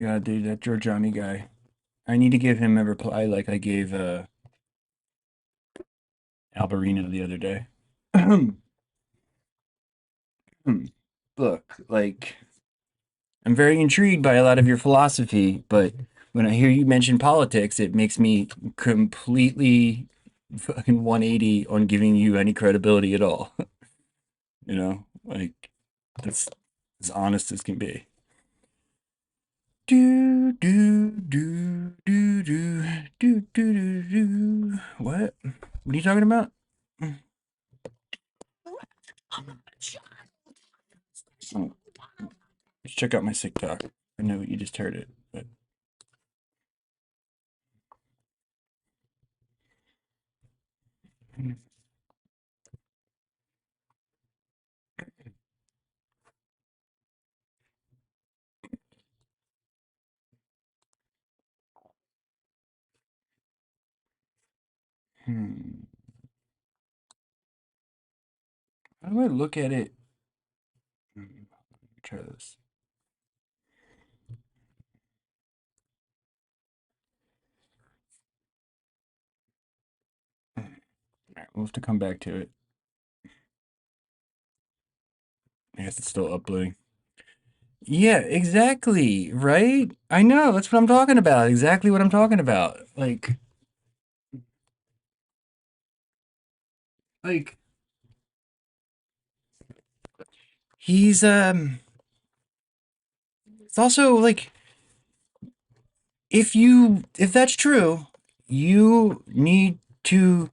Yeah, dude, that Jorjani guy. I need to give him a reply like I gave Alberino the other day. Look, like I'm very intrigued by a lot of your philosophy, but when I hear you mention politics, it makes me completely fucking 180 on giving you any credibility at all. Like that's as honest as can be. Do do do do do do do do do. What? What are you talking about? Oh, let's check out my TikTok. I know you just heard it, but hmm. How do I look at it? Let me try this. All right, we'll have to come back to it. I guess it's still uploading. Yeah, exactly. Right? I know. That's what I'm talking about. Exactly what I'm talking about. Like he's it's also like if that's true, you need to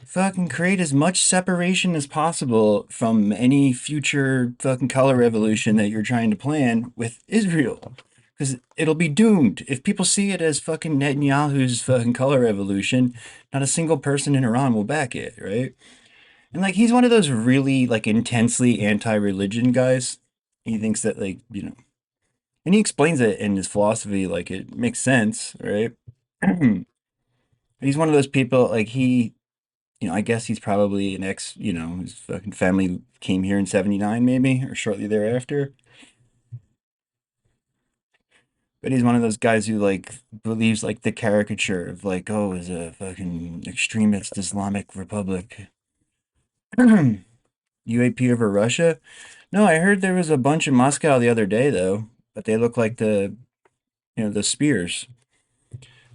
fucking create as much separation as possible from any future fucking color revolution that you're trying to plan with Israel. Because it'll be doomed. If people see it as fucking Netanyahu's fucking color revolution, not a single person in Iran will back it, right? And like he's one of those really like intensely anti-religion guys. He thinks that and he explains it in his philosophy like it makes sense, right? He's one of those people like I guess he's probably an ex, his fucking family came here in 79 maybe or shortly thereafter. But he's one of those guys who like believes like the caricature of like, oh, is a fucking extremist Islamic republic. UAP over Russia? No, I heard there was a bunch in Moscow the other day though, but they look like the spears.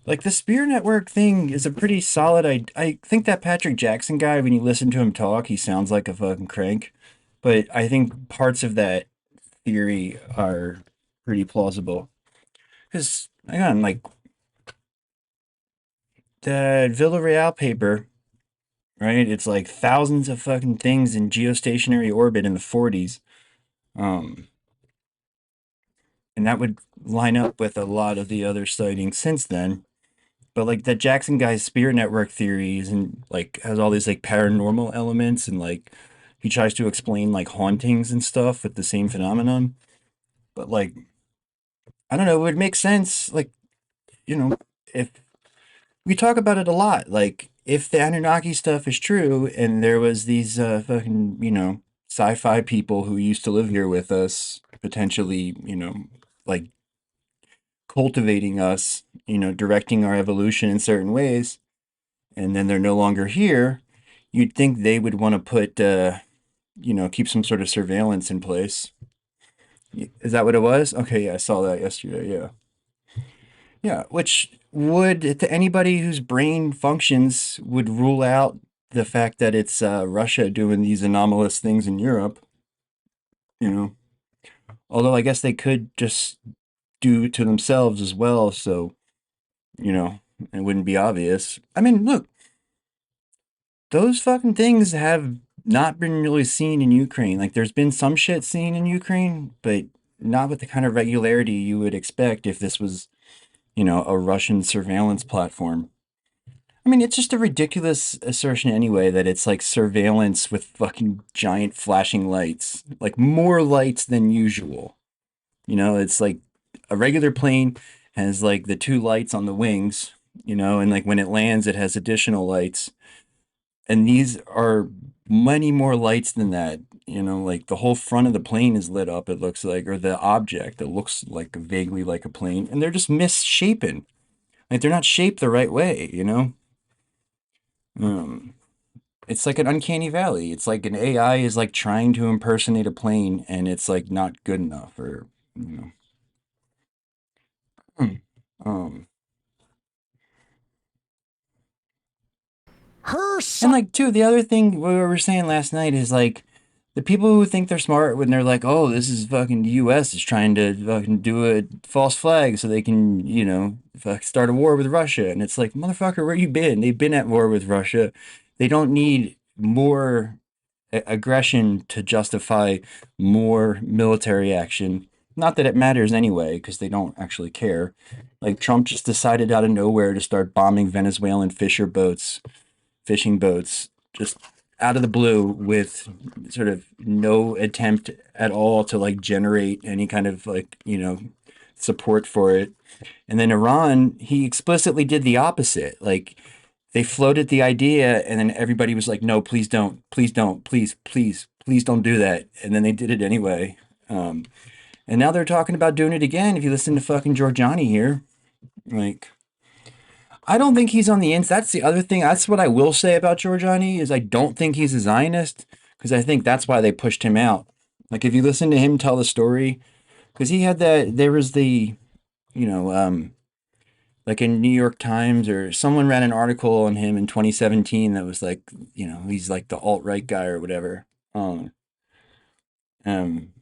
Like the spear network thing is a pretty solid. I think that Patrick Jackson guy, when you listen to him talk, he sounds like a fucking crank. But I think parts of that theory are pretty plausible. Because again, like the Villarreal paper, right? It's like thousands of fucking things in geostationary orbit in the 40s. Um, and that would line up with a lot of the other sightings since then. But like that Jackson guy's spirit network theories and like has all these like paranormal elements and like he tries to explain like hauntings and stuff with the same phenomenon. But like I don't know, it would make sense if we talk about it a lot. Like if the Anunnaki stuff is true and there was these fucking, sci-fi people who used to live here with us, potentially, like cultivating us, directing our evolution in certain ways, and then they're no longer here, you'd think they would want to put, keep some sort of surveillance in place. Is that what it was? Okay, yeah, I saw that yesterday. Yeah. Yeah, which would, to anybody whose brain functions, would rule out the fact that it's Russia doing these anomalous things in Europe, you know. Although I guess they could just do it to themselves as well, so, you know, it wouldn't be obvious. I mean, look, those fucking things have not been really seen in Ukraine. Like, there's been some shit seen in Ukraine, but not with the kind of regularity you would expect if this was, a Russian surveillance platform. I mean, it's just a ridiculous assertion anyway that it's like surveillance with fucking giant flashing lights, like more lights than usual. It's like a regular plane has like the two lights on the wings, and like when it lands, it has additional lights. And these are many more lights than that. Like the whole front of the plane is lit up, it looks like, or the object that looks like vaguely like a plane, and they're just misshapen. Like they're not shaped the right way. Um, it's like an uncanny valley. It's like an AI is like trying to impersonate a plane, and it's like not good enough, or you know. Um, Her And son. like too, the other thing we were saying last night is like the people who think they're smart when they're like, "Oh, this is fucking the U.S. is trying to fucking do a false flag so they can, start a war with Russia." And it's like, motherfucker, where you been? They've been at war with Russia. They don't need more aggression to justify more military action. Not that it matters anyway, because they don't actually care. Like Trump just decided out of nowhere to start bombing Venezuelan fishing boats, just out of the blue with sort of no attempt at all to like generate any kind of like, support for it. And then Iran, he explicitly did the opposite. Like they floated the idea and then everybody was like, no, please don't, please don't, please don't do that. And then they did it anyway. Um, and now they're talking about doing it again. If you listen to fucking Jorjani here, like I don't think he's on the ins. That's the other thing. That's what I will say about Jorjani is I don't think he's a Zionist because I think that's why they pushed him out. Like if you listen to him tell the story, because he had that. There was the you know like in New York Times or someone ran an article on him in 2017 that was like he's like the alt right guy or whatever. Um, um,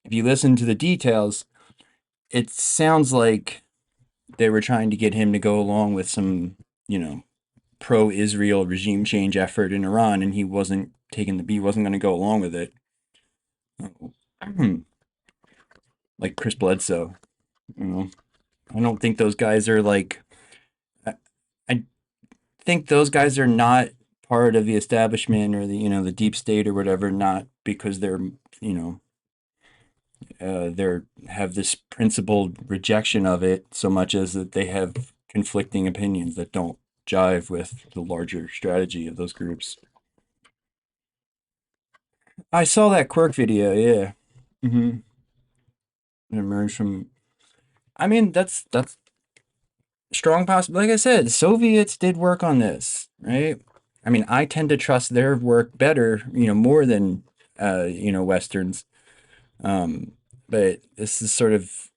if you listen to the details, it sounds like they were trying to get him to go along with some you know pro-Israel regime change effort in Iran, and he wasn't going to go along with it. Like Chris Bledsoe, you know. I don't think those guys are like. I think those guys are not part of the establishment or the deep state or whatever. Not because you know they're have this principled rejection of it so much as that they have conflicting opinions that don't jive with the larger strategy of those groups. I saw that Quirk video, yeah. Mm-hmm. It emerged from. I mean, that's strong possible. Like I said, Soviets did work on this, right? I mean, I tend to trust their work better, more than Westerns. Um, but this is sort of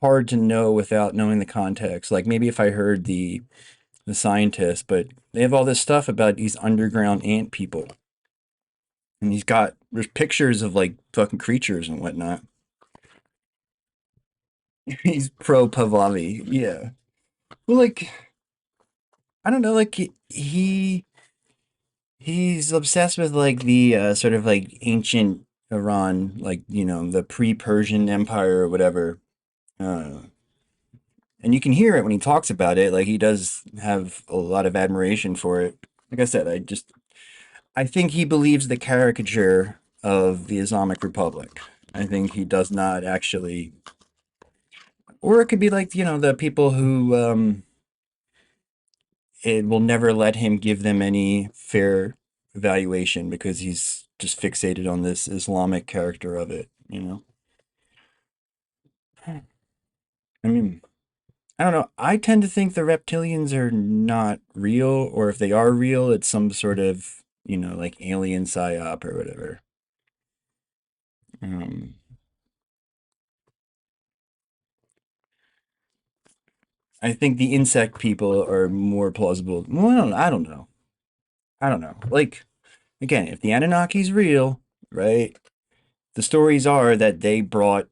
hard to know without knowing the context. Like maybe if I heard the scientists, but they have all this stuff about these underground ant people, and there's pictures of like fucking creatures and whatnot. He's pro Pavlovi, yeah. Well, like I don't know, like he's obsessed with like the sort of like ancient Iran, like the pre-Persian Empire or whatever. Uh, and you can hear it when he talks about it. Like he does have a lot of admiration for it. Like I said, I think he believes the caricature of the Islamic Republic. I think he does not actually, or it could be like the people who it will never let him give them any fair evaluation because he's just fixated on this Islamic character of it. I mean, I don't know. I tend to think the reptilians are not real, or if they are real, it's some sort of, like alien psyop or whatever. Um, I think the insect people are more plausible. Well, I don't know. I don't know. Like, again, if the Anunnaki's real, right? The stories are that they brought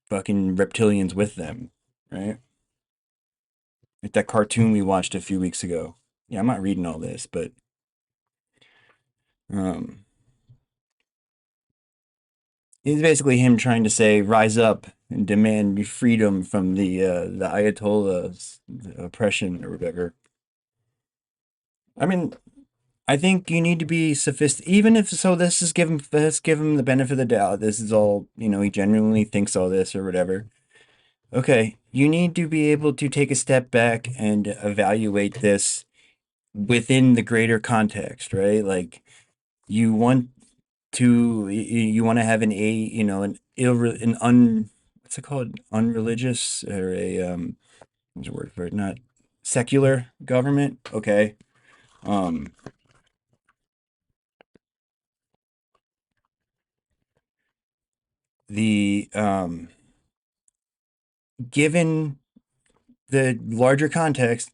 fucking reptilians with them, right? Like that cartoon we watched a few weeks ago. Yeah, I'm not reading all this, but um, it's basically him trying to say, rise up and demand freedom from the Ayatollah's oppression or whatever. I mean, I think you need to be sophisticated, even if so. Let's give him the benefit of the doubt. This is all he genuinely thinks all this or whatever. Okay, you need to be able to take a step back and evaluate this within the greater context, right? Like you want you want to have an what's it called, unreligious, or a what's the word for it, not secular government, okay. um the Given the larger context,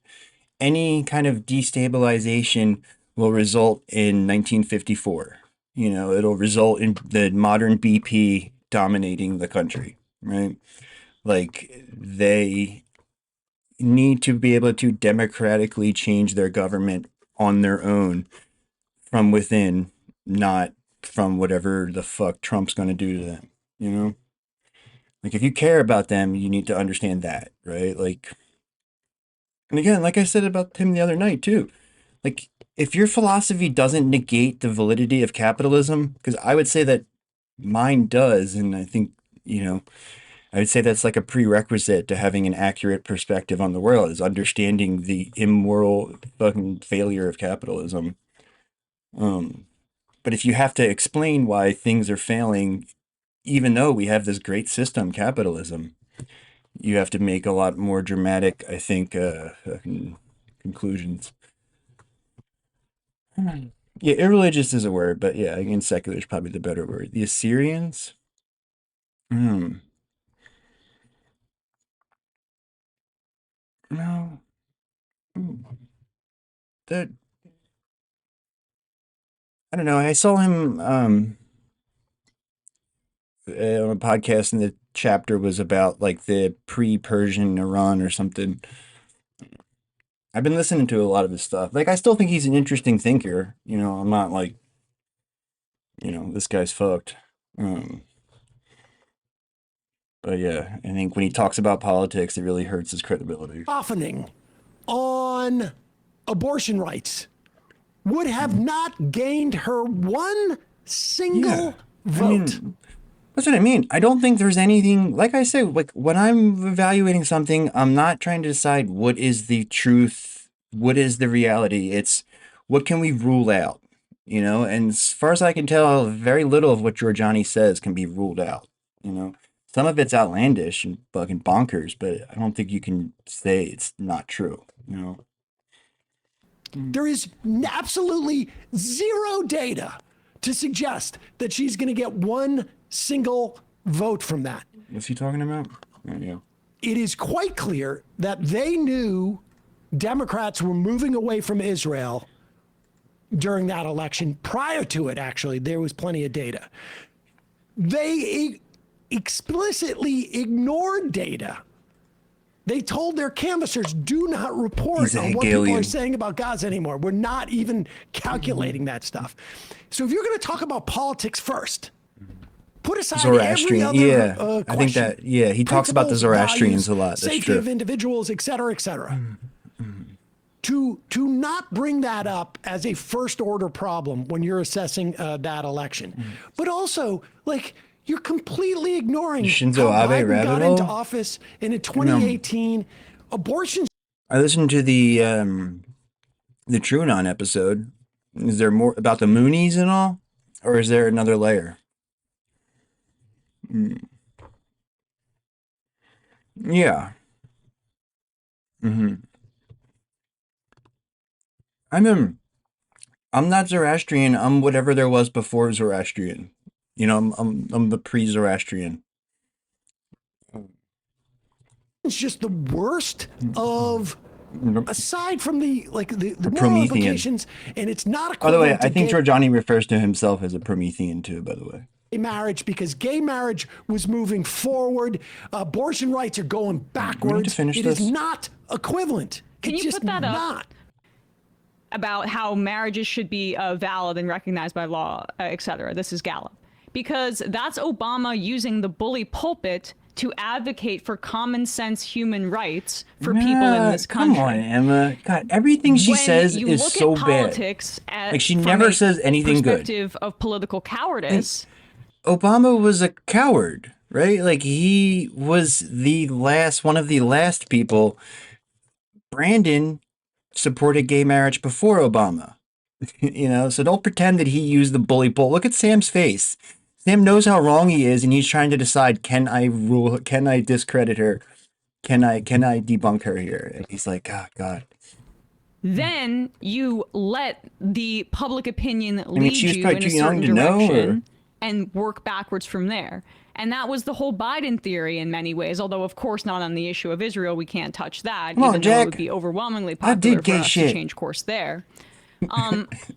any kind of destabilization will result in 1954. It'll result in the modern BP dominating the country, right? Like they need to be able to democratically change their government on their own from within, not from whatever the fuck Trump's going to do to them, you know? Like if you care about them, you need to understand that, right? Like, and again, like I said about him the other night too, like if your philosophy doesn't negate the validity of capitalism, because I would say that mine does, and I think, you know, I would say that's like a prerequisite to having an accurate perspective on the world, is understanding the immoral fucking failure of capitalism. Um, but if you have to explain why things are failing, even though we have this great system, capitalism, you have to make a lot more dramatic, I think, fucking conclusions. Yeah, irreligious is a word, but yeah, again, secular is probably the better word. The Assyrians? Hmm. No. Hmm. That I don't know. I saw him on a podcast, and the chapter was about like the pre-Persian Iran or something. I've been listening to a lot of his stuff. Like, I still think he's an interesting thinker. I'm not like, this guy's fucked. Um, but yeah, I think when he talks about politics, it really hurts his credibility. Softening on abortion rights would have not gained her one single vote. I mean, that's what I mean. I don't think there's anything, like I said, like when I'm evaluating something, I'm not trying to decide what is the truth, what is the reality. It's what can we rule out, And as far as I can tell, very little of what Jorjani says can be ruled out, you know? Some of it's outlandish and fucking bonkers, but I don't think you can say it's not true. There is absolutely zero data to suggest that she's going to get one single vote from that. What's he talking about? Yeah. It is quite clear that they knew Democrats were moving away from Israel during that election. Prior to it, actually, there was plenty of data. They explicitly ignored data. They told their canvassers, do not report on what people are saying about Gaza anymore. We're not even calculating that stuff. So if you're going to talk about politics first, put aside every other question. I think that, he talks about the Zoroastrians a lot. That's safety true. of individuals, et cetera, et cetera. To not bring that up as a first order problem when you're assessing that election. But also, like, you're completely ignoring Shinzo how Abe Biden got rabbit into hole? office, and in 2018, abortion. I listened to the TrueAnon episode. Is there more about the Moonies and all, or is there another layer? Yeah. hmm I'm not Zoroastrian. I'm whatever there was before Zoroastrian. I'm the pre-Zoroastrian. It's just the worst of, aside from the moral Promethean. implications, and it's not By the way, equivalent I to think gay Jorjani refers to himself as a Promethean too, by the way. marriage, because gay marriage was moving forward. Abortion rights are going backwards. finish It this? is not equivalent. Can It's you just put that up? not. About how marriages should be valid and recognized by law, etc. This is Gallup. Because that's Obama using the bully pulpit to advocate for common sense human rights for people in this country. Come on, Emma. God, everything she When says you is look so at bad. politics Like, she from never a says anything good. perspective of political cowardice. Obama was a coward, right? Like, he was one of the last people. Brandon supported gay marriage before Obama. So don't pretend that he used the bully pulpit. Look at Sam's face. Sam knows how wrong he is, and he's trying to decide: can I discredit her? Can I debunk her here? And he's like, oh God. Then you let the public opinion I mean, lead she was you probably in a too young certain to know, or direction and work backwards from there. And that was the whole Biden theory in many ways, although of course not on the issue of Israel. We can't touch that, come on, even though it would Jack. be overwhelmingly I popular did for gay us to shit. change course there.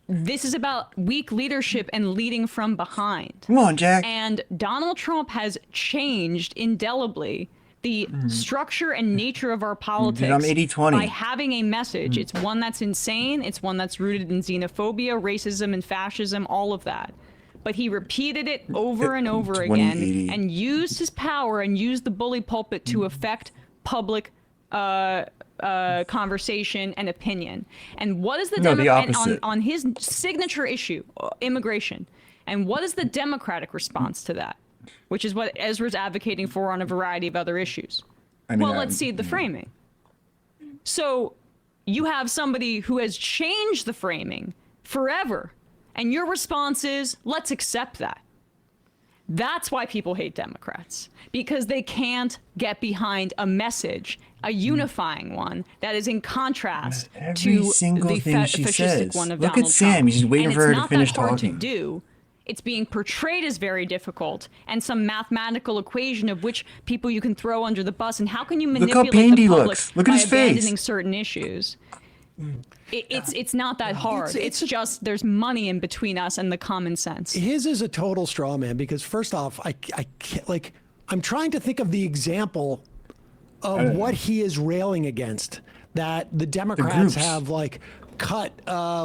This is about weak leadership and leading from behind. Come on, Jack. And Donald Trump has changed indelibly the structure and nature of our politics I'm 80-20. by having a message. It's one that's insane. It's one that's rooted in xenophobia, racism, and fascism, all of that. But he repeated it over and over again 2080. and used his power and used the bully pulpit to affect public conversation and opinion. And what is the No, the Democrat opposite. on his signature issue, immigration? And what is the Democratic response to that? Which is what Ezra's advocating for on a variety of other issues. I mean, Well, let's see the framing. So you have somebody who has changed the framing forever, and your response is, let's accept that. That's why people hate Democrats, because they can't get behind a message, a unifying one that is in contrast Every to single the thing she fascistic says. one of Look at Donald Sam. Trump. He's just waiting And for her it's to not finish that hard talking. to do. It's being portrayed as very difficult, and some mathematical equation of which people you can throw under the bus. And how can you Look how manipulate pained the he public looks. Look at by his face. abandoning certain issues? It's not that hard. It's just there's money in between us and the common sense. His is a total straw man because first off, I can't, like, I'm trying to think of the example of what he is railing against, that the Democrats groups. have like cut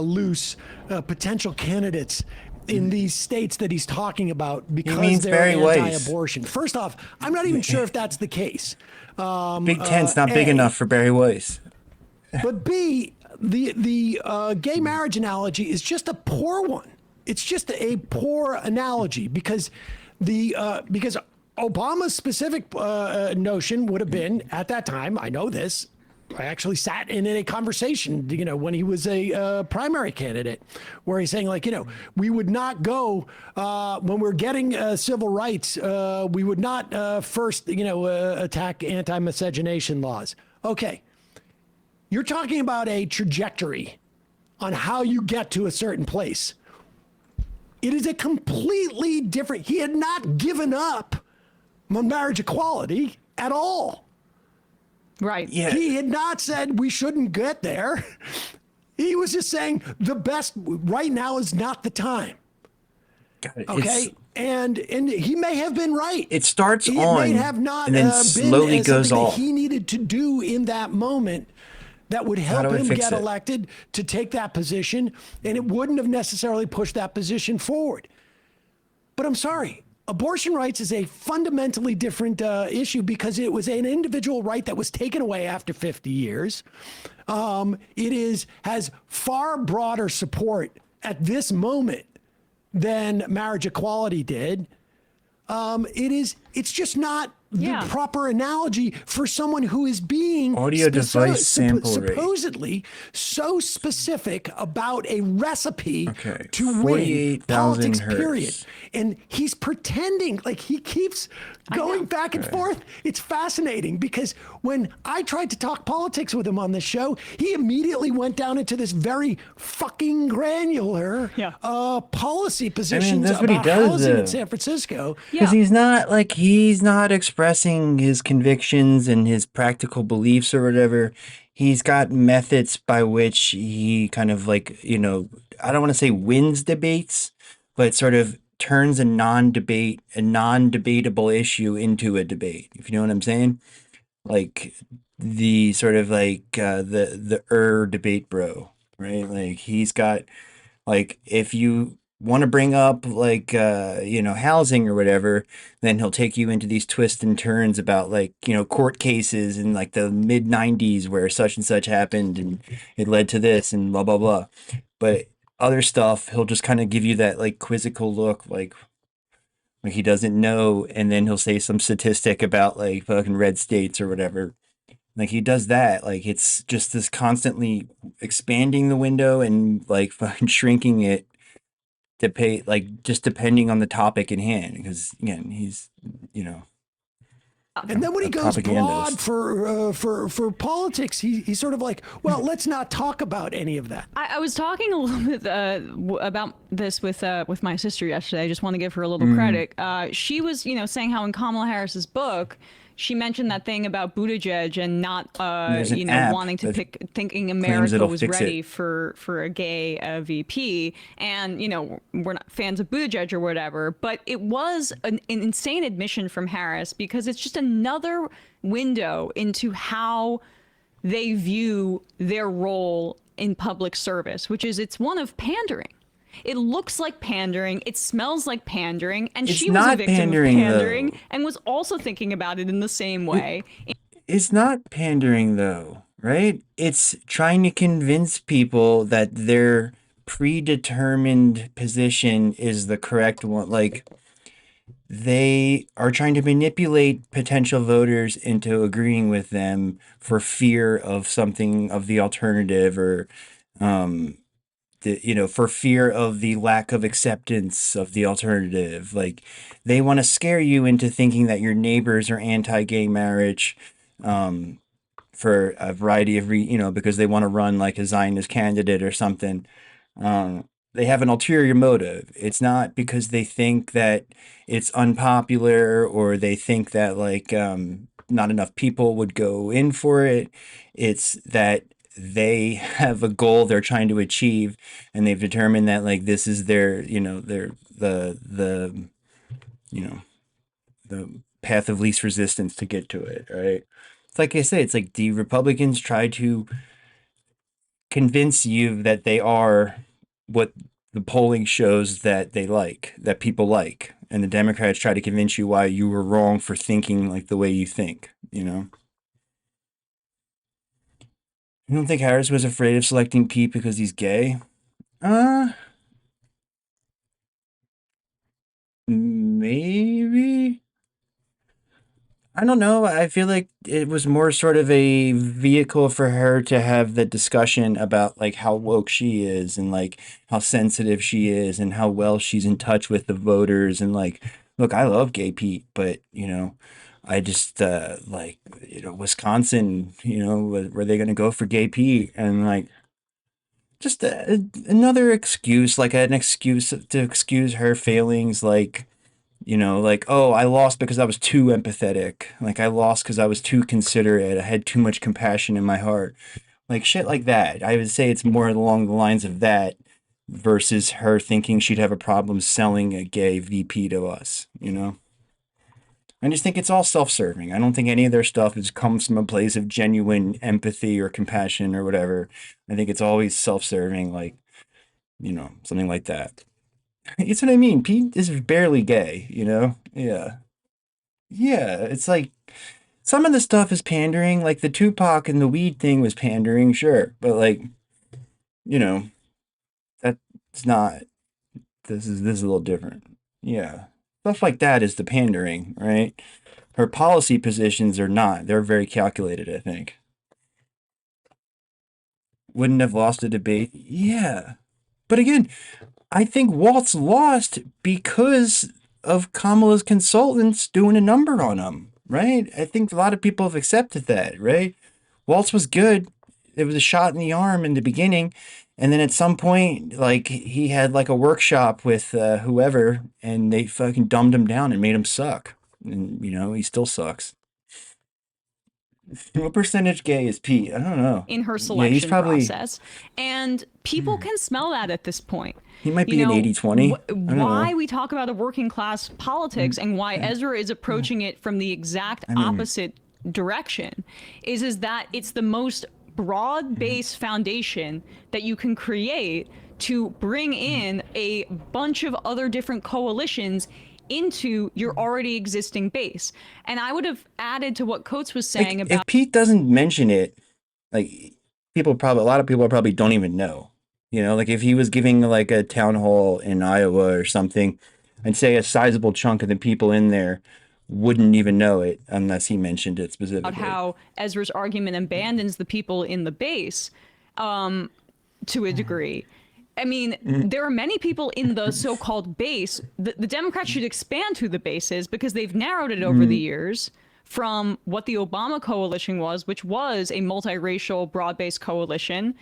loose potential candidates in these states that he's talking about because means they're Barry Weiss. anti-abortion. First off, I'm not even sure if that's the case. Big Ten's not big A, enough for Barry Weiss. But B, the gay marriage analogy is just a poor one. It's just a poor analogy because because Obama's specific notion would have been at that time. I know this. I actually sat in a conversation, when he was a primary candidate, where he's saying, like, we would not go when we're getting civil rights. We would not first, attack anti-miscegenation laws. Okay. You're talking about a trajectory on how you get to a certain place. It is a completely different. He had not given up on marriage equality at all. Right. Yeah. He had not said we shouldn't get there. He was just saying the best right now is not the time. God, Okay. And he may have been right. It starts It on may have not and then been slowly goes something off. that he needed to do in that moment that would do help I him fix get it? elected to take that position, and it wouldn't have necessarily pushed that position forward. But I'm sorry, abortion rights is a fundamentally different issue because it was an individual right that was taken away after 50 years. Has far broader support at this moment than marriage equality did. It's just not Yeah. the proper analogy for someone who is being Audio device sample rate. supposedly so specific about a recipe Okay, to win 48,000 politics, hertz. period. And he's pretending, like, he keeps going back and forth. It's fascinating because when I tried to talk politics with him on this show, he immediately went down into this very fucking granular policy positions that's what he about does, housing though. in San Francisco. Because he's not expressing his convictions and his practical beliefs or whatever. He's got methods by which he kind of I don't want to say wins debates, but sort of turns a non-debatable issue into a debate, if you know what I'm saying. Like the sort of the debate bro, right? Like he's got, like, if you want to bring up housing or whatever, then he'll take you into these twists and turns about court cases in like the mid 90s where such and such happened and it led to this and blah blah blah. But other stuff, he'll just kind of give you that like quizzical look, like he doesn't know, and then he'll say some statistic about like fucking red states or whatever Like he does that. Like it's just this constantly expanding the window and like fucking shrinking it to pay like just depending on the topic in hand. Because again, he's you know And then when he a goes broad propagandist. for politics, he's sort of like, well, let's not talk about any of that. I was talking a little bit about this with my sister yesterday. I just want to give her a little Mm, credit. She was, saying how in Kamala Harris's book, she mentioned that thing about Buttigieg and not, there's an app wanting to that pick, thinking claims America it'll was fix ready it. for a gay VP. And, we're not fans of Buttigieg or whatever, but it was an insane admission from Harris because it's just another window into how they view their role in public service, which is it's one of pandering. It looks like pandering, it smells like pandering, and It's she was a not victim of pandering pandering though. and was also thinking about it in the same It, way. it's not pandering though, right? It's trying to convince people that their predetermined position is the correct one. Like they are trying to manipulate potential voters into agreeing with them for fear of something of the alternative or um for fear of the lack of acceptance of the alternative. Like they want to scare you into thinking that your neighbors are anti-gay marriage um for a variety of because they want to run like a Zionist candidate or something. They have an ulterior motive. It's not because they think that it's unpopular or they think that like not enough people would go in for it. It's that they have a goal they're trying to achieve, and they've determined that like this is their their the you know the path of least resistance to get to it. Right? It's like I say, it's like the Republicans try to convince you that they are what the polling shows that they like, that people like. And the Democrats try to convince you why you were wrong for thinking like the way you think, you know? You don't think Harris was afraid of selecting Pete because he's gay? Uh, maybe. I don't know. I feel like it was more sort of a vehicle for her to have the discussion about like how woke she is and like how sensitive she is and how well she's in touch with the voters and like look, I love gay Pete, but I just like Wisconsin, were they going to go for gay Pete and like just another excuse, like an excuse to excuse her failings like like, oh, I lost because I was too empathetic. Like, I lost because I was too considerate. I had too much compassion in my heart. Like, shit like that. I would say it's more along the lines of that versus her thinking she'd have a problem selling a gay VP to us, you know? I just think it's all self serving. I don't think any of their stuff comes from a place of genuine empathy or compassion or whatever. I think it's always self serving, like, something like that. It's what I mean. Pete is barely gay, you know? Yeah. Yeah, it's like some of the stuff is pandering, like the Tupac and the weed thing was pandering, sure, but like, you know, that's not this is a little different. Yeah. Stuff like that is the pandering, right? Her policy positions are not. They're very calculated, I think. Wouldn't have lost a debate. Yeah. But again, I think Waltz lost because of Kamala's consultants doing a number on him, right? I think a lot of people have accepted that, right? Waltz was good. It was a shot in the arm in the beginning. And then at some point, like, he had like a workshop with whoever, and they fucking dumbed him down and made him suck. And, he still sucks. What percentage gay is Pete? I don't know. In her Yeah, he's selection probably, process. And people can smell that at this point. he might You be an know, 80/20. I don't know. why we talk about a working class politics and why Ezra is approaching it from the exact I mean, opposite direction is that it's the most broad-based foundation that you can create to bring in a bunch of other different coalitions into your already existing base. And I would have added to what Coates was saying like, if about Pete doesn't mention it, like, a lot of people probably don't even know. Like if he was giving like a town hall in Iowa or something, I'd say a sizable chunk of the people in there wouldn't even know it unless he mentioned it about specifically. how Ezra's argument abandons the people in the base to a degree. I mean, there are many people in the so-called base. The Democrats should expand who the base is because they've narrowed it over the years from what the Obama coalition was, which was a multiracial, broad-based coalition,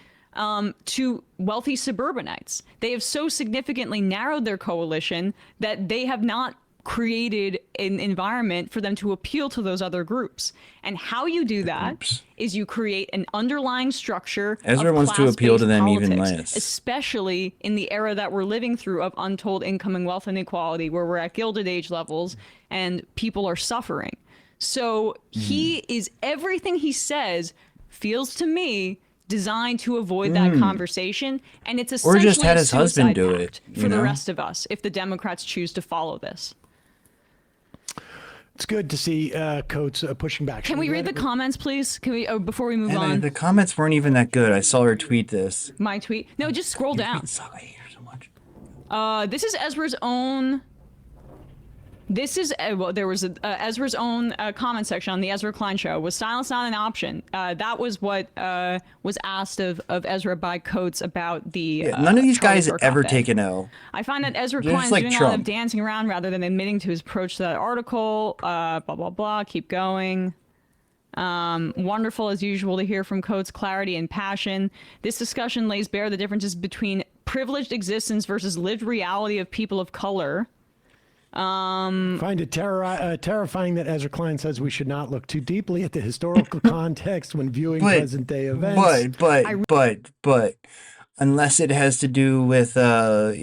to wealthy suburbanites. They have so significantly narrowed their coalition that they have not created an environment for them to appeal to those other groups. And how you do that is you create an underlying structure Ezra of wants to appeal to class-based them even politics, less. especially in the era that we're living through of untold income and wealth inequality, where we're at Gilded Age levels and people are suffering. So he is, everything he says feels to me designed to avoid that conversation, and it's Or essentially just had a his husband suicide do pact it, for the rest of us if the Democrats choose to follow this. It's good to see Coates pushing back. Can we read the comments, please? Can we before we move on? The comments weren't even that good. I saw her tweet this. My tweet? No, just scroll down. Suck, I hate her so much. This is Ezra's own. This is well, there was Ezra's own comment section on the Ezra Klein show. Was silence not an option? That was what was asked of Ezra by Coates about the. None of these Charlie guys Kirk ever op-ed. take an L. I find that Ezra They're Klein just is like doing a lot of Trump. dancing around rather than admitting to his approach to that article. Blah blah blah. Keep going. Wonderful as usual to hear from Coates' clarity and passion. This discussion lays bare the differences between privileged existence versus lived reality of people of color. Find it terrifying that Ezra Klein says we should not look too deeply at the historical context when viewing present-day events. But unless it has to do with the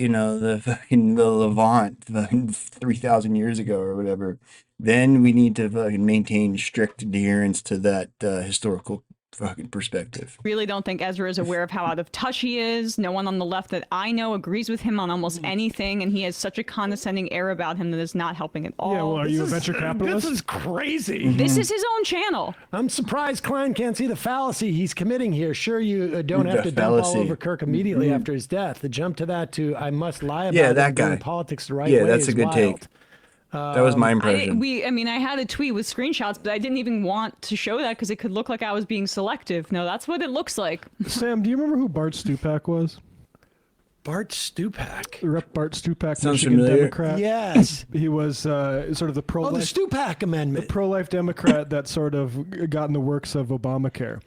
Levant 3,000 years ago or whatever, then we need to fucking maintain strict adherence to that historical fucking perspective. Really don't think Ezra is aware of how out of touch he is. No one on the left that I know agrees with him on almost anything, and he has such a condescending air about him that is not helping at all. Yeah, well, are you a venture This capitalist? is crazy. This is his own channel. I'm surprised Klein can't see the fallacy he's committing here. Sure, you don't have The to dump all fallacy. over Kirk immediately after his death. The jump to that to I must lie about Yeah, it that and doing guy. politics the right Yeah, way that's is a good wild. take. That was my impression. I mean, I had a tweet with screenshots, but I didn't even want to show that because it could look like I was being selective. No, that's what it looks like. Sam, do you remember who Bart Stupak was? Bart Stupak. Rep. Bart Stupak, Sounds Michigan familiar. Democrat. Yes. He was sort of the Oh, the pro-life Stupak Amendment. pro-life Democrat that sort of got in the works of Obamacare.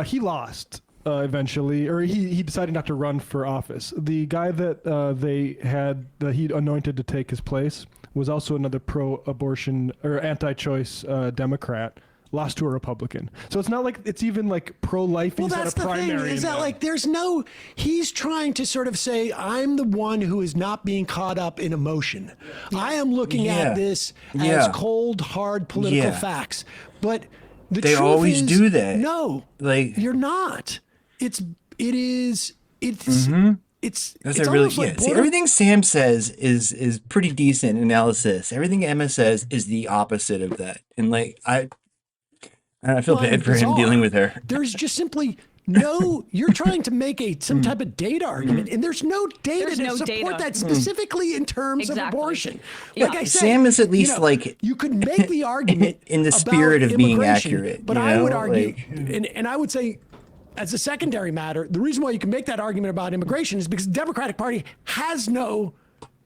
He lost eventually, or he decided not to run for office. The guy that that he anointed to take his place was also another pro-abortion or anti-choice Democrat. Lost to a Republican. So it's not like it's even like pro-life. Well, He's not that's a the thing, primary is in that like there's no, he's trying to sort of say, I'm the one who is not being caught up in emotion. I am looking Yeah. at this as Yeah. cold, hard political Yeah. facts. But the They truth always is, do that. No, Like- you're not. It's That's it's a really almost like See, border- everything Sam says is pretty decent analysis. Everything Emma says is the opposite of that. And like I feel Well, bad for him bizarre. dealing with her. There's just simply no. You're trying to make some type of data argument, and there's no data There's to no support data. that specifically in terms Exactly. of abortion. Yeah. Like I said, Sam is at least, like, you could make the argument in the about spirit of being immigration, accurate, but you I would know, argue, like- and I would say. As a secondary matter, the reason why you can make that argument about immigration is because the Democratic Party has no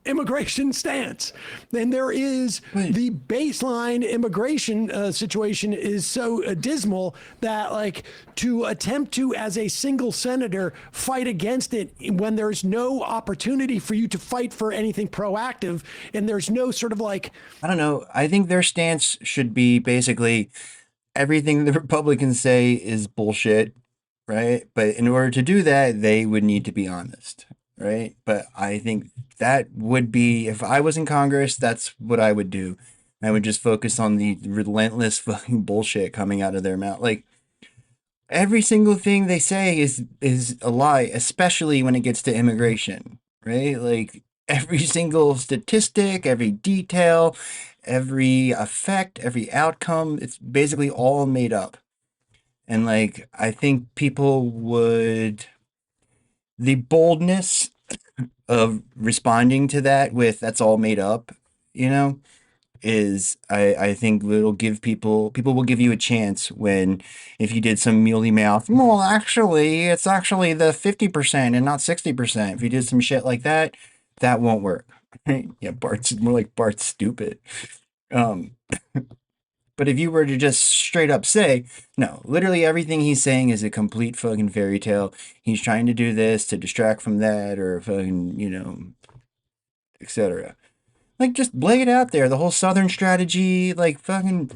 immigration stance. And there is the baseline immigration situation is so dismal that like to attempt to, as a single senator, fight against it when there's no opportunity for you to fight for anything proactive and there's no sort of like, I don't know. I think their stance should be basically everything the Republicans say is bullshit, right? But in order to do that, they would need to be honest, right? But I think that would be, if I was in Congress, that's what I would do. I would just focus on the relentless fucking bullshit coming out of their mouth. Like, every single thing they say is a lie, especially when it gets to immigration, right? Like, every single statistic, every detail, every effect, every outcome, it's basically all made up. And like, I think people would, the boldness of responding to that with that's all made up, you know, is I think it'll give people will give you a chance when if you did some mealy mouth, well, actually, it's actually the 50% and not 60%. If you did some shit like that, that won't work. Yeah, Bart's more like Bart's stupid. Um, but if you were to just straight up say, no, literally everything he's saying is a complete fucking fairy tale. He's trying to do this to distract from that or fucking, etc. Like, just lay it out there. The whole Southern strategy, like, fucking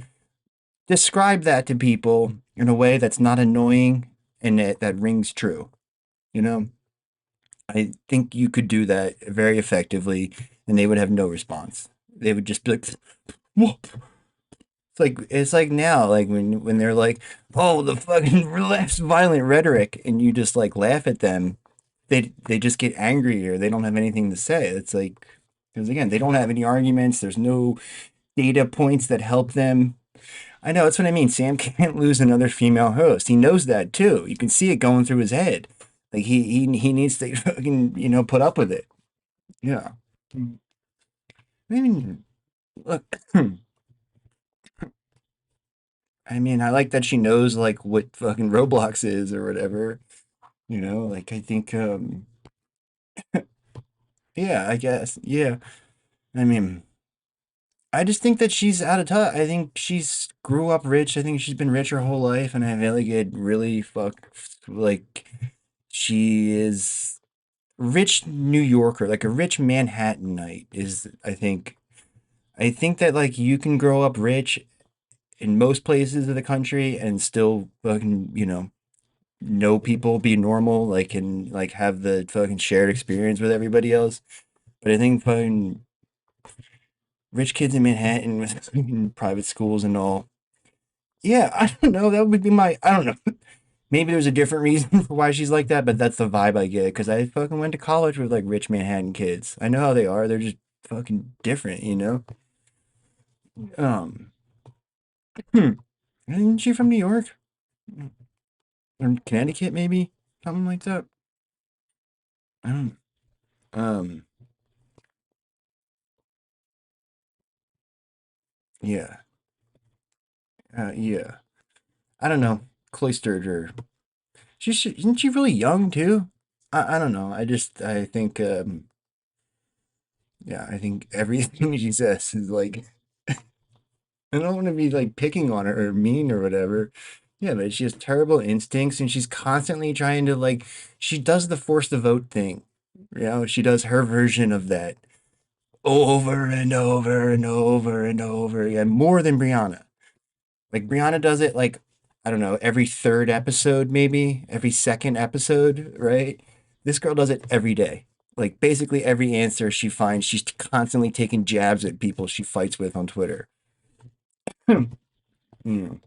describe that to people in a way that's not annoying and that rings true. You know, I think you could do that very effectively, and they would have no response. They would just be like, "Whoop." It's like now, like when they're like, "Oh, the fucking less violent rhetoric," and you just like laugh at them. They just get angry or they don't have anything to say. It's like because again, they don't have any arguments. There's no data points that help them. I know that's what I mean. Sam can't lose another female host. He knows that too. You can see it going through his head. Like he needs to fucking put up with it. Yeah. I mean, look. I mean, I like that she knows like what fucking Roblox is or whatever. Like I think yeah, I guess. Yeah. I mean, I just think that she's out of touch. I think she's grew up rich. I think she's been rich her whole life and I feel like it really like she is rich New Yorker, like a rich Manhattanite is I think that like you can grow up rich in most places of the country and still fucking, know people, be normal, like and like have the fucking shared experience with everybody else. But I think fucking rich kids in Manhattan with fucking private schools and all. Yeah, I don't know. That would be I don't know. Maybe there's a different reason for why she's like that, but that's the vibe I get because I fucking went to college with like rich Manhattan kids. I know how they are. They're just fucking different. Um, isn't she from New York or Connecticut? Maybe something like that. I don't. Um, yeah, yeah. I don't know. Cloistered or isn't she really young too? I don't know. I think yeah, I think everything she says is like I don't want to be like picking on her or mean or whatever. Yeah, but she has terrible instincts and she's constantly trying to like she does the force the vote thing. She does her version of that over and over and over and over again, more than Brianna. Like Brianna does it like I don't know, every third episode maybe, every second episode, right? This girl does it every day. Like basically every answer she finds, she's constantly taking jabs at people she fights with on Twitter. Mm.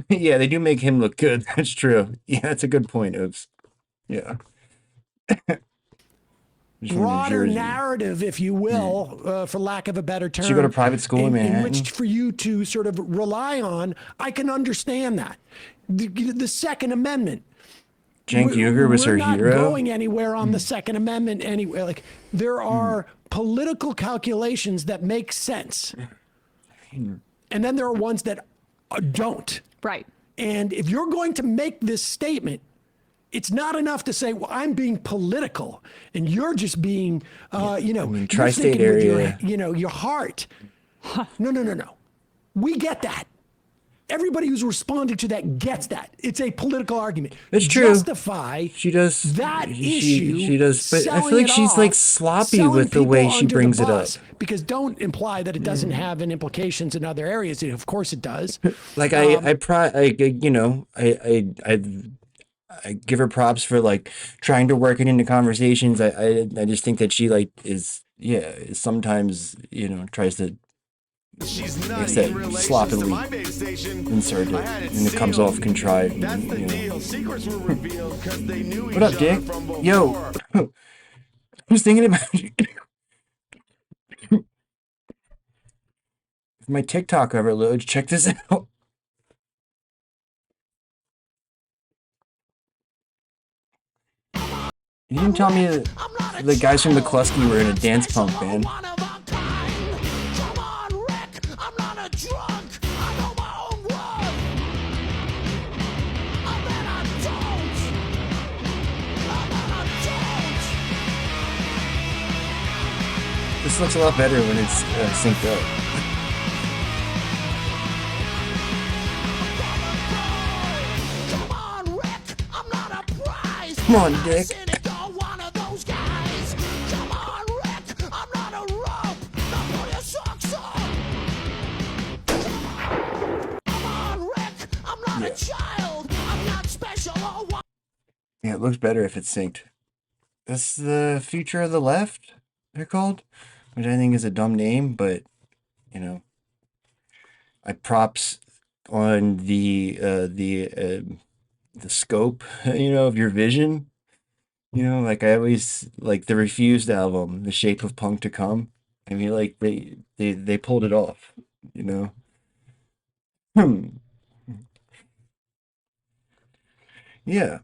Yeah, they do make him look good. That's true. Yeah, that's a good point, Oops. Yeah. She's from New Broader Jersey. narrative, if you will, for lack of a better term. She go to private school in in Manhattan? which for you to sort of rely on. I can understand that. The Second Amendment. Cenk Uygur was her We're not hero. going anywhere on the Second Amendment anyway. Like there are political calculations that make sense, and then there are ones that don't. Right. And if you're going to make this statement, it's not enough to say, well, I'm being political and you're just being, you're tri-state thinking with area. your heart. No. We get that. Everybody who's responding to that gets that. It's a political argument. It's true. Justify She does that she, issue. She does, but I selling feel like it she's off, like sloppy selling with the people way she under the brings it up. bus. Because don't imply that it doesn't have an implications in other areas. Of course it does. Like I give her props for like trying to work it into conversations. I just think that she like is sometimes tries to She's like I not said in relation to sloppily my base station. insert it I had and it comes off sealed. contrived. That's the deal. Secrets were revealed because they knew What each up, other Dick? from before. Yo, I was thinking about you. If my TikTok ever loads, check this out. You didn't tell me that the guys from McCluskey were in a dance punk band. just looks a lot better when it's synced up. Come on, Rick, I'm not a prize. Come on, I'm Dick. cynic or one of those guys. Come on, Rick, I'm not a rope. Now pull your socks on. Come on, Rick, I'm not a child. I'm not special or one. Yeah, it looks better if it's synced. That's the future of the left, they're called, which I think is a dumb name, but you know, I props on the scope, of your vision. Like I always like the Refused album, The Shape of Punk to Come. I mean, like they pulled it off, you know. Hmm. Yeah,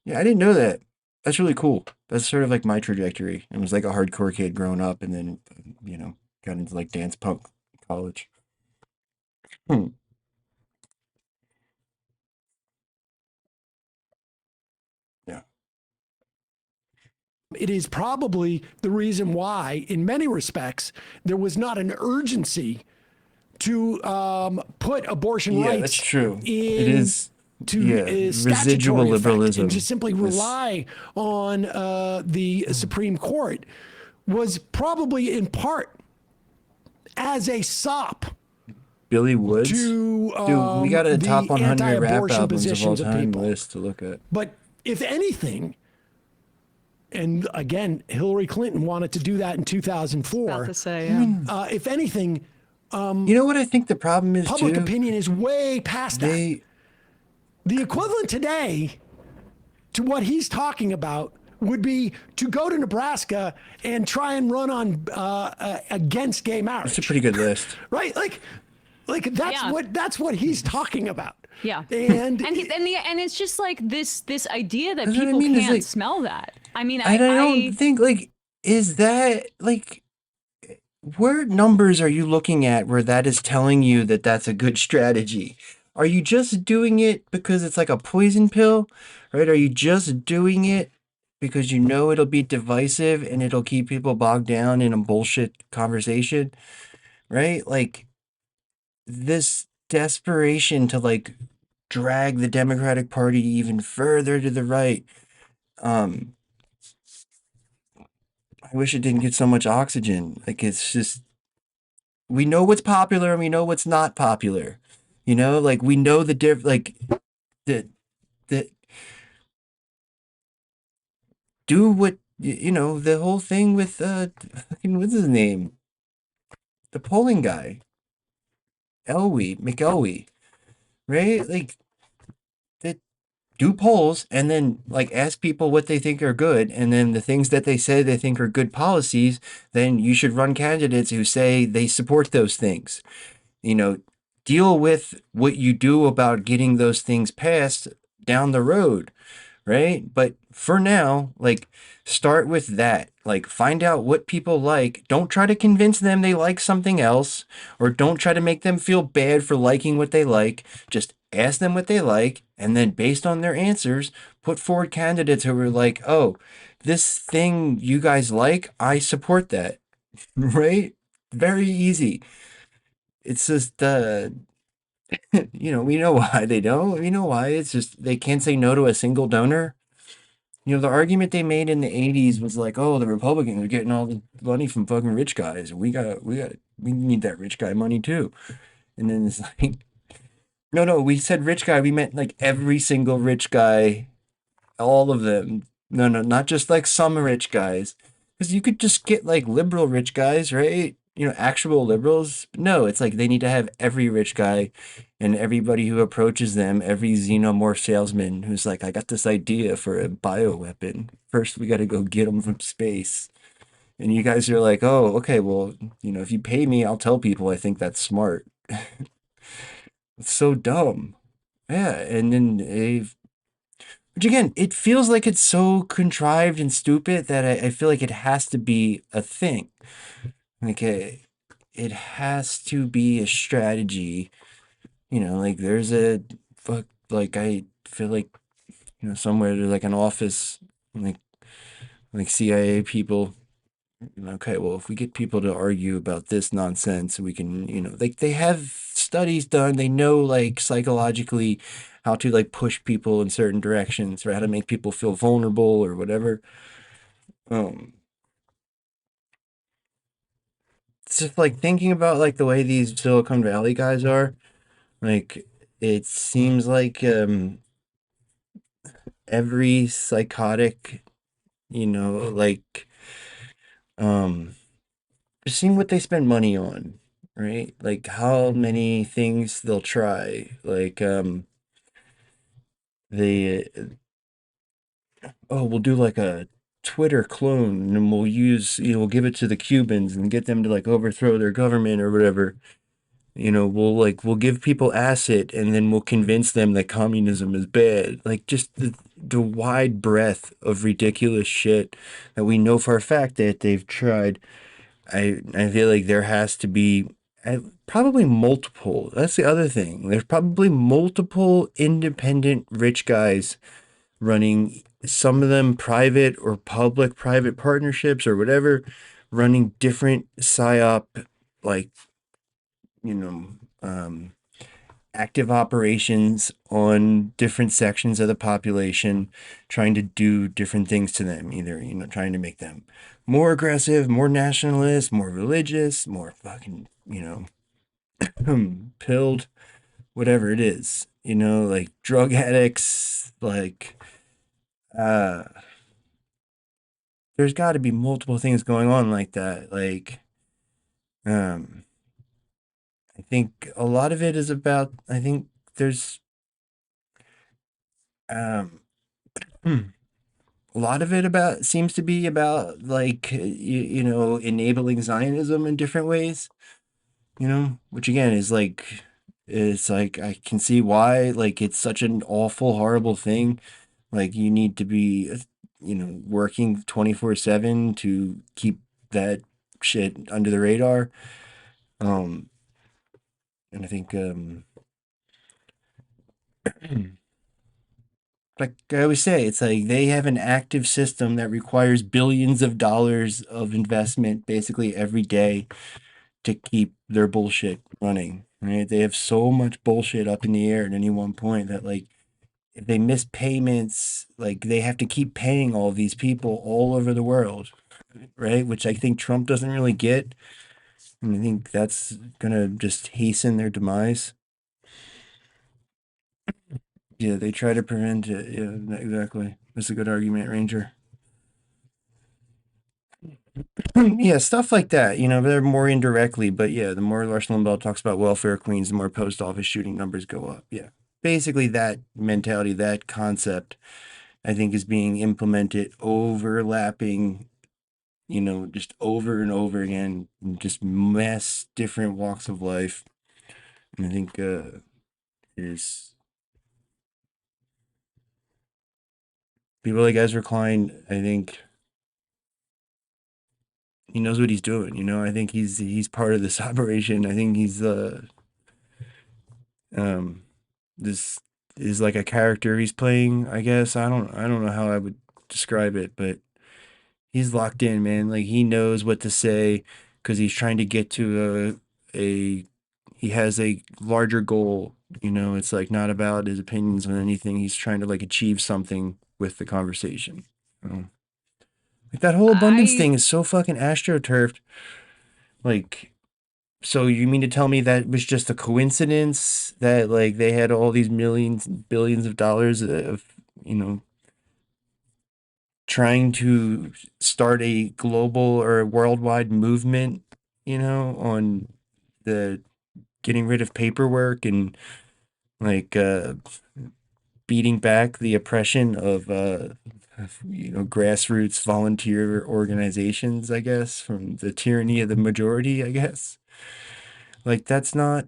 yeah, I didn't know that. That's really cool. That's sort of like my trajectory. I was like a hardcore kid growing up, and then got into like dance punk in college. Hmm. Yeah. It is probably the reason why, in many respects, there was not an urgency to put abortion Yeah, rights that's true. It in is. Yeah, to residual statutory effect liberalism. and just simply is- rely on the Supreme Court was probably in part as a sop Billy Woods. to Dude, we got a the top 100 rap anti-abortion albums of all positions of time people. list to look at. But if anything, and again, Hillary Clinton wanted to do that in About 2004. to say, yeah. If anything, You know what I think the problem is public too? opinion is way past that. They The equivalent today to what he's talking about would be to go to Nebraska and try and run on against gay marriage. It's a pretty good list. Right? Like Yeah. that's what he's talking about. Yeah. And And it's just like this idea that That's what I people mean, is can't like- smell that. I mean, I don't think like is that like where numbers are you looking at where that is telling you that that's a good strategy? Are you just doing it because it's like a poison pill, right? Are you just doing it because you know it'll be divisive and it'll keep people bogged down in a bullshit conversation, right? Like this desperation to like drag the Democratic Party even further to the right. I wish it didn't get so much oxygen. Like it's just we know what's popular and we know what's not popular. Like we know like the the do what the whole thing with fucking what's his name? The polling guy. McElwee, right? Like that do polls and then like ask people what they think are good and then the things that they say they think are good policies, then you should run candidates who say they support those things. Deal with what you do about getting those things passed down the road, right? But for now, like start with that. Like find out what people like. Don't try to convince them they like something else or don't try to make them feel bad for liking what they like. Just ask them what they like and then based on their answers, put forward candidates who are like, "Oh, this thing you guys like, I support that." Right? Very easy. It's just we know why they don't. We know why. It's just they can't say no to a single donor. The argument they made in the 80s was like, oh, the Republicans are getting all the money from fucking rich guys. We need that rich guy money too. And then it's like, no, we said rich guy. We meant like every single rich guy, all of them. No, not just like some rich guys. Because you could just get like liberal rich guys, right? Actual liberals. No, it's like they need to have every rich guy and everybody who approaches them, every xenomorph salesman who's like, I got this idea for a bioweapon. First, we got to go get them from space. And you guys are like, oh, okay, well, if you pay me, I'll tell people I think that's smart. It's so dumb. Yeah, and then which again, it feels like it's so contrived and stupid that I feel like it has to be a thing. Like it has to be a strategy. Like there's like I feel like somewhere there's like an office like CIA people Okay, well, if we get people to argue about this nonsense, we can, they have studies done. They know, like, psychologically how to, like, push people in certain directions or how to make people feel vulnerable or whatever. Um, it's just like thinking about, like, the way these Silicon Valley guys are. Like, it seems like every psychotic, like, um, just seeing what they spend money on, right? Like how many things they'll try. Like they we'll do like a Twitter clone and we'll use, we'll give it to the Cubans and get them to like overthrow their government or whatever. We'll give people acid and then we'll convince them that communism is bad. Like just the wide breadth of ridiculous shit that we know for a fact that they've tried. I feel like there has to be probably multiple. That's the other thing. There's probably multiple independent rich guys running, some of them private or public private partnerships or whatever, running different psyop, like, you know, um, active operations on different sections of the population, trying to do different things to them, either, trying to make them more aggressive, more nationalist, more religious, more fucking, pilled, whatever it is, like drug addicts, like, uh, there's got to be multiple things going on like that. Like, um, I think a lot of it is about, I think there's, um, a lot of it about seems to be about like enabling Zionism in different ways, which again is like it's like I can see why like it's such an awful horrible thing. Like you need to be working 24/7 to keep that shit under the radar. Um and I think like I always say, it's like they have an active system that requires billions of dollars of investment basically every day to keep their bullshit running. Right? They have so much bullshit up in the air at any one point that like if they miss payments, like they have to keep paying all these people all over the world, right? Which I think Trump doesn't really get. And I think that's gonna just hasten their demise. Yeah, they try to prevent it. Yeah, exactly. That's a good argument, Ranger. Yeah, stuff like that. They're more indirectly, but yeah, the more Rush Limbaugh talks about welfare queens, the more post office shooting numbers go up. Yeah. Basically, that mentality, that concept, I think is being implemented, overlapping, just over and over again, in just mass different walks of life. And I think is people like Ezra Klein, I think he knows what he's doing. I think he's part of this operation. I think he's um this is like a character he's playing, I guess. I don't know how I would describe it, but he's locked in, man. Like he knows what to say because he's trying to get to a he has a larger goal. It's like not about his opinions on anything. He's trying to like achieve something with the conversation. So, like that whole abundance I thing is so fucking astroturfed. Like, so you mean to tell me that was just a coincidence that like they had all these millions, billions of dollars of, you know, trying to start a global or a worldwide movement, on the getting rid of paperwork and like beating back the oppression of, grassroots volunteer organizations, I guess, from the tyranny of the majority, I guess. Like that's not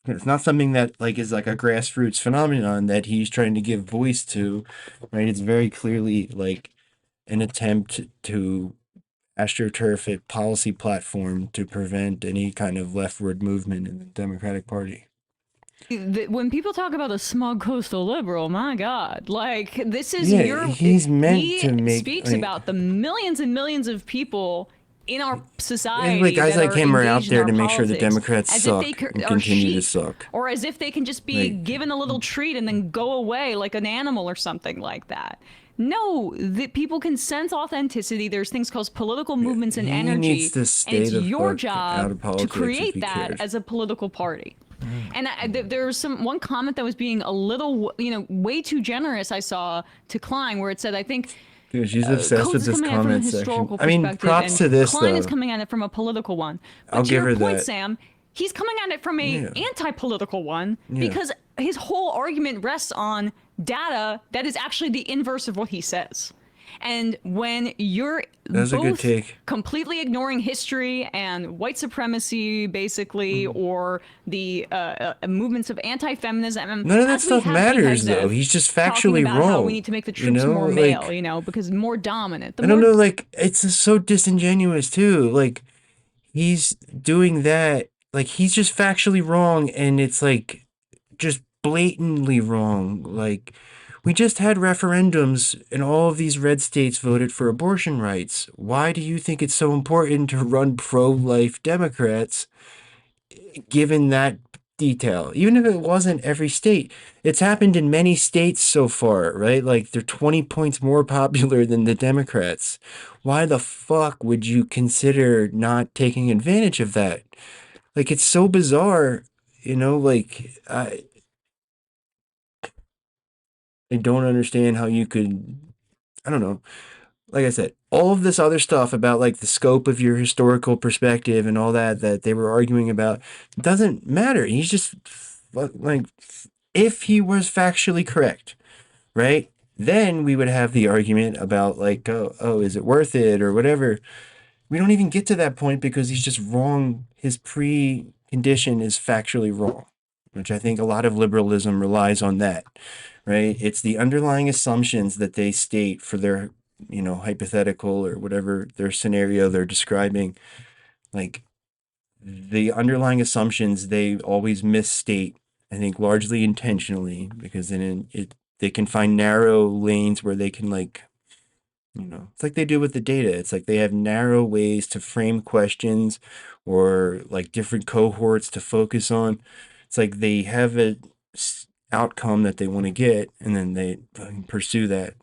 it's not something that like is like a grassroots phenomenon that he's trying to give voice to, right? It's very clearly like an attempt to astroturf a policy platform to prevent any kind of leftward movement in the Democratic Party. When people talk about a smug coastal liberal, my God, like this is Yeah, he's meant he to make, speaks like- about the millions and millions of people in our And, society guys that like are him are out engaged in there our to make sure the politics, Democrats as suck if they and are continue to sheep, suck. or as if they can just be Like- given a little treat and then go away like an animal or something like that. No, people can sense authenticity. There's things called political movements and he energy, needs to and stay it's the your fuck out of job to politics if create he that cares. as a political party. And there was one comment that was being a little, way too generous. I saw to Klein, where it said, I think Dude, she's obsessed Coates with is this coming at it from a comment section. historical I mean, perspective, props and to this Klein is though. coming at it from a political one. But I'll to give your her point, that. Sam, he's coming at it from a Yeah. anti-political one Yeah. because his whole argument rests on data that is actually the inverse of what he says. And when you're That's a good both take. completely ignoring history and white supremacy, basically, Mm-hmm. or the movements of anti-feminism, and None of that as we stuff have matters, Pete Hegseth though. He's just talking factually about how wrong. we need to make the you troops know? more Like, male, because more dominant. The I don't more know, like, it's just so disingenuous, too. Like, he's doing that. Like, he's just factually wrong, and it's, like, just blatantly wrong. Like, we just had referendums, and all of these red states voted for abortion rights. Why do you think it's so important to run pro-life Democrats, given that detail? Even if it wasn't every state, it's happened in many states so far, right? Like, they're 20 points more popular than the Democrats. Why the fuck would you consider not taking advantage of that? Like, it's so bizarre, like, I don't understand how you could, I don't know. Like I said, all of this other stuff about like the scope of your historical perspective and all that they were arguing about doesn't matter. He's just like, if he was factually correct, right? Then we would have the argument about like, oh, is it worth it or whatever. We don't even get to that point because he's just wrong. His precondition is factually wrong, which I think a lot of liberalism relies on that, right? It's the underlying assumptions that they state for their, hypothetical or whatever their scenario they're describing. Like, the underlying assumptions they always misstate, I think largely intentionally, because then they can find narrow lanes where they can like, it's like they do with the data. It's like they have narrow ways to frame questions or like different cohorts to focus on. It's like they have a outcome that they want to get and then they pursue that,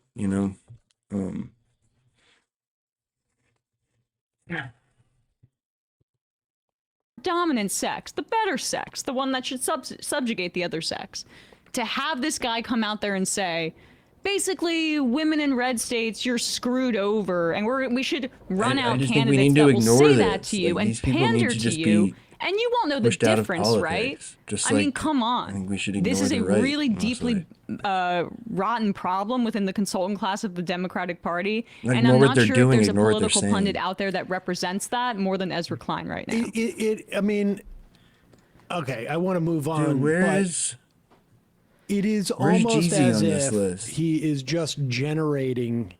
dominant sex, the better sex, the one that should subjugate the other sex. To have this guy come out there and say, basically, women in red states, you're screwed over, and we should run I out just think we candidates need to that will ignore say that this. to you Like, and these people need pander to to just you, be and you won't know the pushed out of difference, right? politics. Just I mean, like, come on. I think we should This ignore is the a right, really deeply honestly. rotten problem within the consultant class of the Democratic Party, and Ignore I'm what not they're sure doing, if there's a ignore what they're political pundit saying. out there that represents that more than Ezra Klein right now. I mean, okay, I want to move on. Dude, but where's it is where's almost Jeezy as on this if list? he is just generating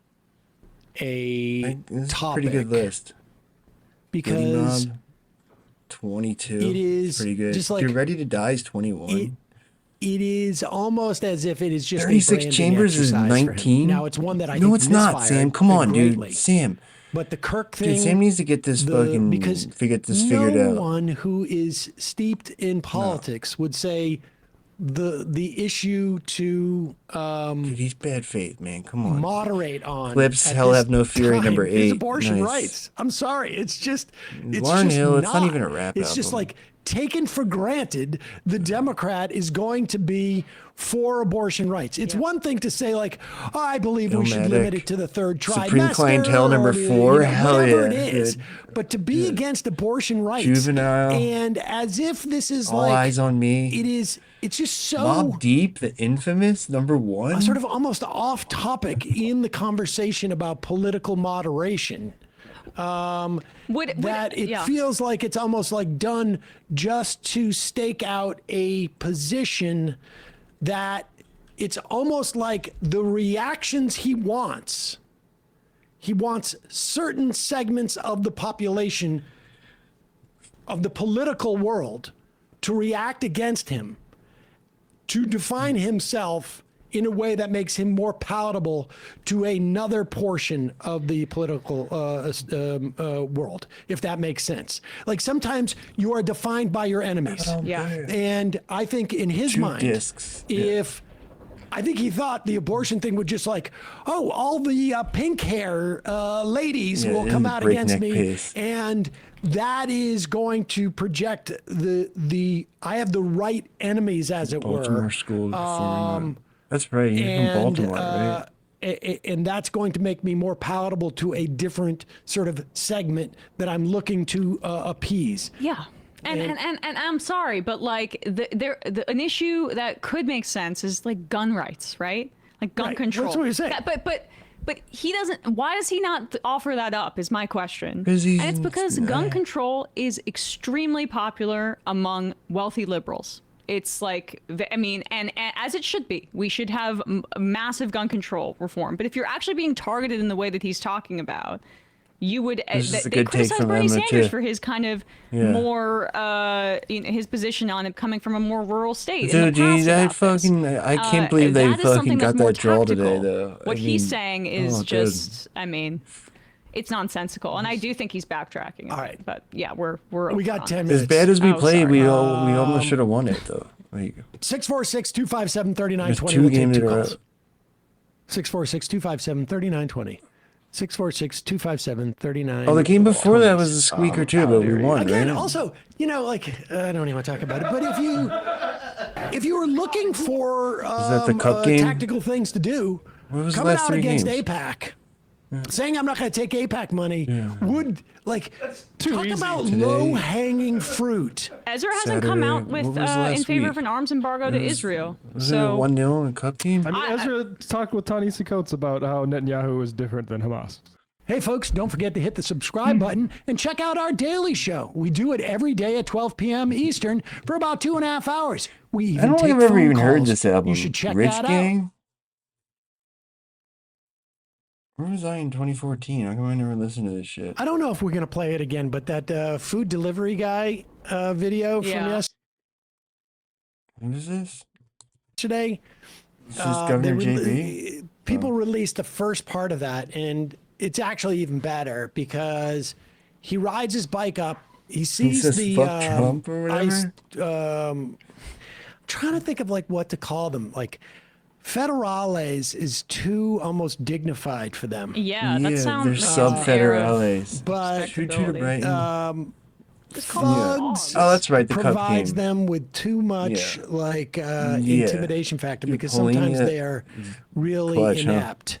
a this is a topic pretty good list. Goody because Mob, 22. it is pretty good. just like- You're Ready to Die is 21. it is almost as if it is just 36 a branding Chambers is exercise for him. 19. Now it's one that I No, think it's not, misfired Sam. Come on, greatly. dude. Sam. But the Kirk thing, Dude, Sam needs to get this because figured no out. one who is steeped in politics would say the issue to Dude, he's bad faith, man. Come on. moderate on. Clips, at Hell this Have No Fury, time number is 8. abortion Nice. rights. I'm sorry, it's just Lauryn just Hill, it's not even a rap It's just album. like taken for granted. The Democrat is going to be for abortion rights. It's one thing to say like, oh, I believe we should limit Illmatic. it to the third trimester. Supreme Clientele number or, 4. Hell whatever yeah, it is. dude. But to be against abortion rights, Juvenile. and as if this is All like Eyes on Me. it is. It's just so Mobb Deep, the infamous number 1. sort of almost off topic in the conversation about political moderation. That it yeah. feels like it's almost like done just to stake out a position that it's almost like the reactions he wants certain segments of the population of the political world to react against him. to define himself in a way that makes him more palatable to another portion of the political world, if that makes sense. Like sometimes you are defined by your enemies. Yeah. And I think in his mind, discs. if I think he thought the abortion thing would just like, oh, all the pink hair ladies will come out against me, pace. and that is going to project the I have the right enemies, as it Baltimore were. School. That's right. You're from Baltimore, right? And that's going to make me more palatable to a different sort of segment that I'm looking to appease. Yeah. And I'm sorry, but like an issue that could make sense is like gun rights, right? Like gun Right, control. that's what you're saying. But he doesn't. Why does he not offer that up? Is my question. 'Cause And it's because gun control is extremely popular among wealthy liberals. It's like, I mean, and as it should be, we should have massive gun control reform. But if you're actually being targeted in the way that he's talking about, you would This is a they good take criticize from Bernie Emma, Sanders too. for his kind of Yeah. more his position on it coming from a more rural state. Dude, in the past about this. I can't believe they that is something fucking that's got more that draw today, tactical. though. What he's saying is dude. just, I mean, it's nonsensical, and I do think he's backtracking. All right. But yeah, we're We got over 10 on minutes. As bad as we Oh, played, sorry. we almost should have won it, though. Like, 646-257-3920. there's two We'll take games two in a row. calls. 646-257-3920. 646-257-3920. Oh, the game before that was a squeaker, too, but we won, Again, right? also, you know, like I don't even want to talk about it, but if you were looking for that the cup game? tactical things to do, What was the coming last out three against games? APAC, saying I'm not going to take APAC money would like talk easy about today. low-hanging fruit. Ezra hasn't come out Saturday. with What was in last favor week? of an arms embargo to Israel. Was So it 1-0 in a cup game? I mean, Ezra talked with Ta-Nehisi Coates about how Netanyahu is different than Hamas. Hey, folks, don't forget to hit the subscribe button and check out our daily show. We do it every day at 12 p.m. Eastern for about 2.5 hours. We even I don't take think I've ever phone even heard calls. this album. You should check Rich that out. Gang? Where was I in 2014? How come I never listened to this shit? I don't know if we're going to play it again, but that food delivery guy video from Yeah. What is this? yesterday, Is this Governor JB? people released the first part of that, and it's actually even better because he rides his bike up. He sees says, the "Fuck Trump" or whatever? I'm trying to think of like what to call them. Like federales is too almost dignified for them. yeah, that sounds they're like sub-federales. But Shoot you to Brighton. thugs Oh, that's right, the cup provides game. them with too much Yeah. like Yeah. intimidation factor You're because pulling sometimes it. they are really Clutch, huh? inept.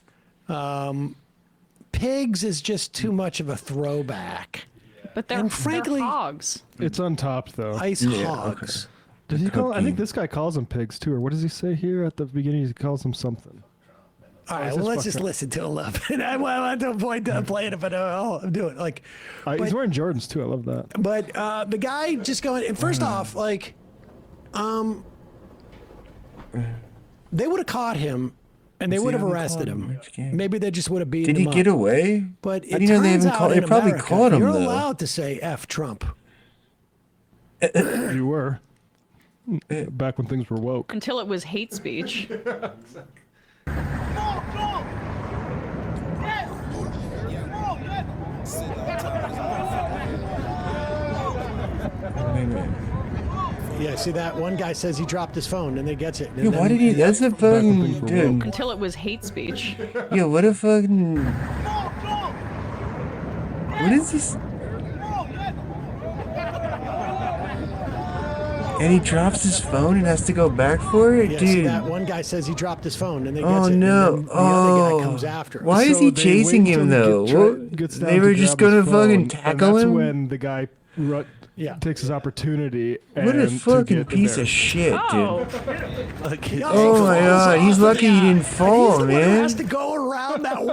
Pigs is just too much of a throwback. But they're, And frankly- they're hogs. It's untopped, though. Ice hogs. Did he call? I cooking. think this guy calls them pigs too, or what does he say here at the beginning? He calls them something. All right, it's well, just let's just fucked up. listen to a little bit. I want to point to playing it, but I'll do it. Like, He's But- wearing Jordans too. I love that. but the guy just going. And first off, like, they would have caught him, and they They would have haven't arrested caught him. him. Which game? Maybe they just would have beat Did him he up. get away? But How it do you know they turns haven't out caught? in They probably America, caught him, you're though. allowed to say F Trump. You were back when things were woke. Until it was hate speech. Wait a minute. Yeah, see that one guy says he dropped his phone and they gets it. And Yeah, why did he? That's a fucking were dude. Until it was hate speech. Yeah, what a fucking. What is this? And he drops his phone and has to go back for it, Yeah, see dude. that one guy says he dropped his phone and they gets Oh it. no! And then the other Oh, guy comes after him. why is he they chasing wait him till though? What- gets down They to were just grab his gonna fucking phone, tackle and that's him. when the guy Yeah. takes his opportunity. What a and to fucking get piece of embarrassed. shit, Oh, dude! Oh my god, he's lucky he didn't And he's fall, the one who man. has to go around that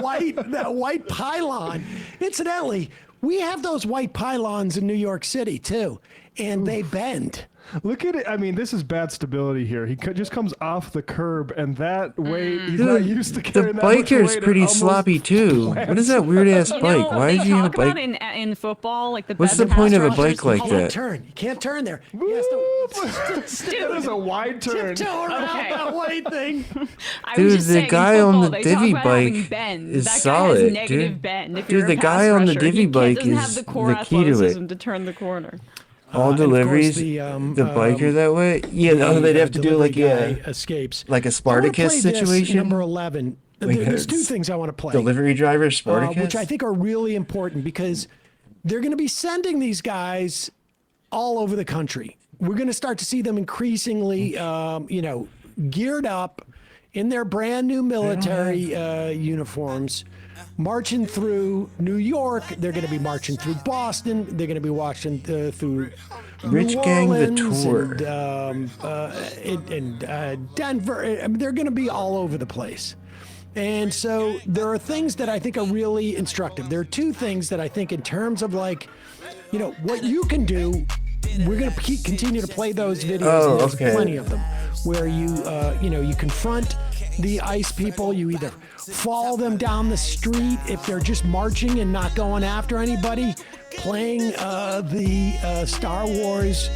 white pylon. Incidentally, we have those white pylons in New York City too, and they bend. Look at it. I mean, this is bad stability here. He just comes off the curb, and that weight, he's Dude, not used to the carrying that much biker's weight. pretty It almost sloppy too. What is that weird ass You bike? know, Why they is he in a talk about bike? in football, like the What's best the point of a pass bike like Hold on, that? turn. You can't turn there. He has to That is a wide turn. tiptoe around Okay. that weight thing. I Dude, was just the saying, in guy on football, the they divvy talk about having bike bend. is that guy solid, has negative dude. bend. If Dude, you're the a guy pass on the rusher, divvy he bike doesn't is have the core the key to it. athleticism to turn the corner. All And of course deliveries, the, the biker that way. Yeah, no, they'd have to do like delivery a guy escapes. like a I wanna Spartacus play this, situation. number 11. Like There's a two things I want to play. delivery driver Spartacus. which I think are really important because they're going to be sending these guys all over the country. We're going to start to see them increasingly, geared up in their brand new military uniforms, marching through New York. They're going to be marching through Boston. They're going to be marching through Rich New Gang the Orleans Tour. and Denver. I mean, they're going to be all over the place. And so there are things that I think are really instructive. There are two things that I think in terms of what you can do. We're going to continue to play those videos. Oh, and there's okay. plenty of them where you confront the ICE people. You either follow them down the street if they're just marching and not going after anybody, playing the Star Wars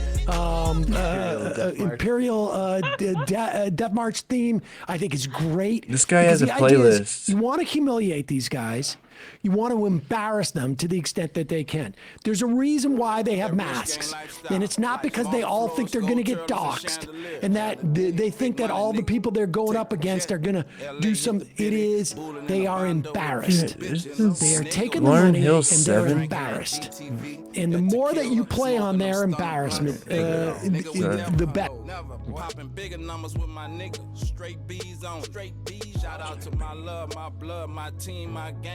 Imperial Death March theme. I think is great. This guy because has a the idea is playlist. You want to humiliate these guys. You want to embarrass them to the extent that they can. There's a reason why they have masks. And it's not because they all think they're going to get doxxed and that they think that all the people they're going up against are going to do some. It is, they are embarrassed. They are taking the Lauryn money Hill and they're 7. embarrassed. And the more that you play on their embarrassment, the better. Never popping bigger numbers with my nigga. Straight B's on. Straight B's. Shout out to my love, my blood, my team, my gang.